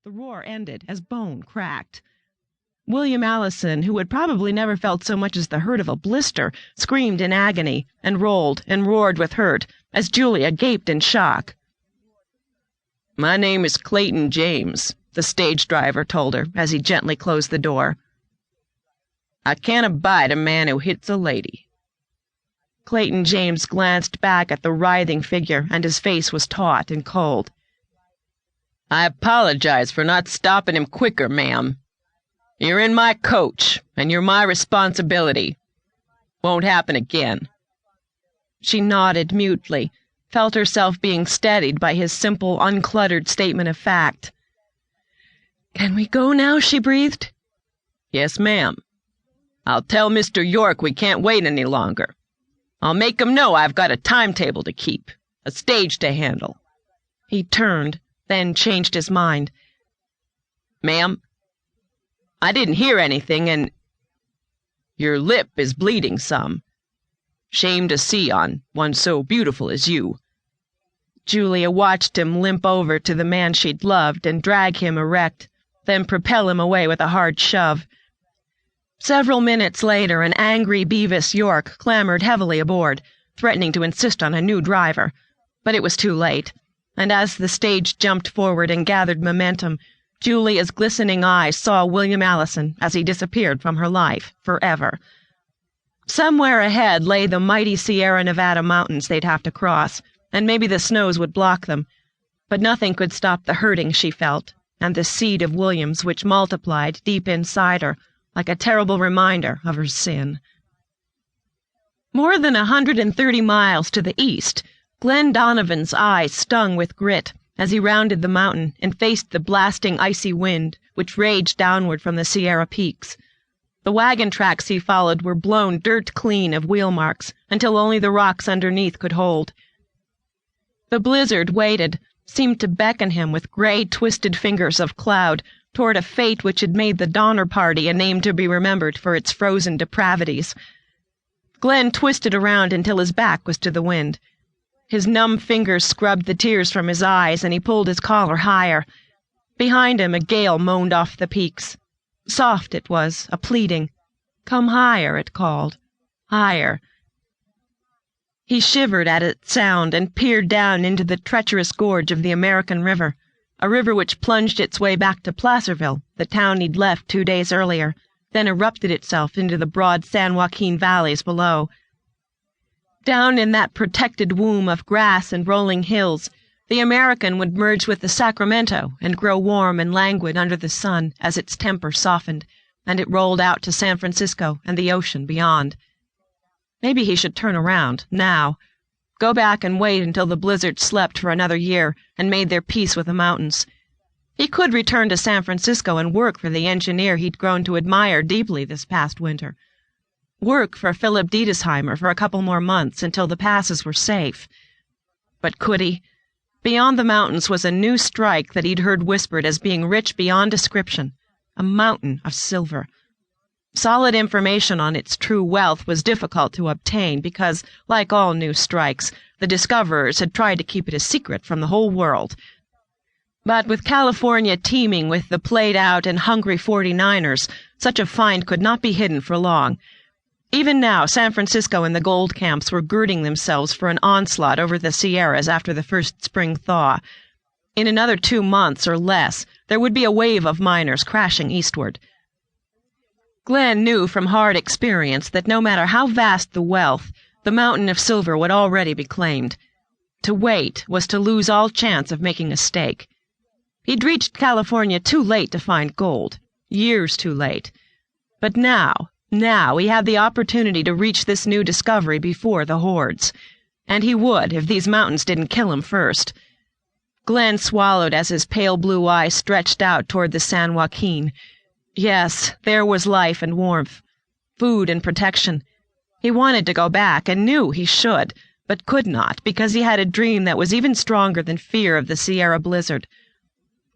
The roar ended as bone cracked. William Allison, who had probably never felt so much as the hurt of a blister, screamed in agony and rolled and roared with hurt as Julia gaped in shock. "My name is Clayton James," the stage driver told her as he gently closed the door. "I can't abide a man who hits a lady." Clayton James glanced back at the writhing figure, and his face was taut and cold. "I apologize for not stopping him quicker, ma'am. You're in my coach, and you're my responsibility. Won't happen again." She nodded mutely, felt herself being steadied by his simple, uncluttered statement of fact. "Can we go now?" she breathed. "Yes, ma'am. I'll tell Mr. York we can't wait any longer. I'll make him know I've got a timetable to keep, a stage to handle." He turned, then changed his mind. "Ma'am, I didn't hear anything, and your lip is bleeding some. Shame to see on one so beautiful as you." Julia watched him limp over to the man she'd loved and drag him erect, then propel him away with a hard shove. Several minutes later, an angry Beavis York clambered heavily aboard, threatening to insist on a new driver. But it was too late, and as the stage jumped forward and gathered momentum, Julia's glistening eyes saw William Allison as he disappeared from her life forever. Somewhere ahead lay the mighty Sierra Nevada mountains they'd have to cross, and maybe the snows would block them. But nothing could stop the hurting she felt, and the seed of Williams which multiplied deep inside her, like a terrible reminder of her sin. More than 130 miles to the east, Glenn Donovan's eyes stung with grit as he rounded the mountain and faced the blasting icy wind which raged downward from the Sierra peaks. The wagon tracks he followed were blown dirt clean of wheel marks until only the rocks underneath could hold. The blizzard waited, seemed to beckon him with gray, twisted fingers of cloud toward a fate which had made the Donner Party a name to be remembered for its frozen depravities. Glenn twisted around until his back was to the wind. His numb fingers scrubbed the tears from his eyes, and he pulled his collar higher. Behind him, a gale moaned off the peaks. Soft it was, a pleading. "Come higher," it called. Higher. He shivered at its sound and peered down into the treacherous gorge of the American River, a river which plunged its way back to Placerville, the town he'd left 2 days earlier, then erupted itself into the broad San Joaquin valleys below. Down in that protected womb of grass and rolling hills, the American would merge with the Sacramento and grow warm and languid under the sun as its temper softened, and it rolled out to San Francisco and the ocean beyond. Maybe he should turn around, now. Go back and wait until the blizzard slept for another year and made their peace with the mountains. He could return to San Francisco and work for the engineer he'd grown to admire deeply this past winter. Work for Philip Diedesheimer for a couple more months until the passes were safe. But could he? Beyond the mountains was a new strike that he'd heard whispered as being rich beyond description, a mountain of silver. Solid information on its true wealth was difficult to obtain because, like all new strikes, the discoverers had tried to keep it a secret from the whole world. But with California teeming with the played-out and hungry 49ers, such a find could not be hidden for long. Even now, San Francisco and the gold camps were girding themselves for an onslaught over the Sierras after the first spring thaw. In another 2 months or less, there would be a wave of miners crashing eastward. Glenn knew from hard experience that no matter how vast the wealth, the mountain of silver would already be claimed. To wait was to lose all chance of making a stake. He'd reached California too late to find gold, years too late. But now he had the opportunity to reach this new discovery before the hordes. And he would if these mountains didn't kill him first. Glenn swallowed as his pale blue eyes stretched out toward the San Joaquin. Yes, there was life and warmth, food and protection. He wanted to go back and knew he should, but could not because he had a dream that was even stronger than fear of the Sierra blizzard.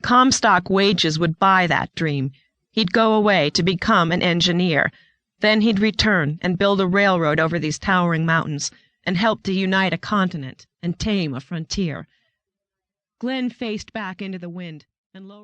Comstock wages would buy that dream. He'd go away to become an engineer. Then he'd return and build a railroad over these towering mountains and help to unite a continent and tame a frontier. Glenn faced back into the wind and lowered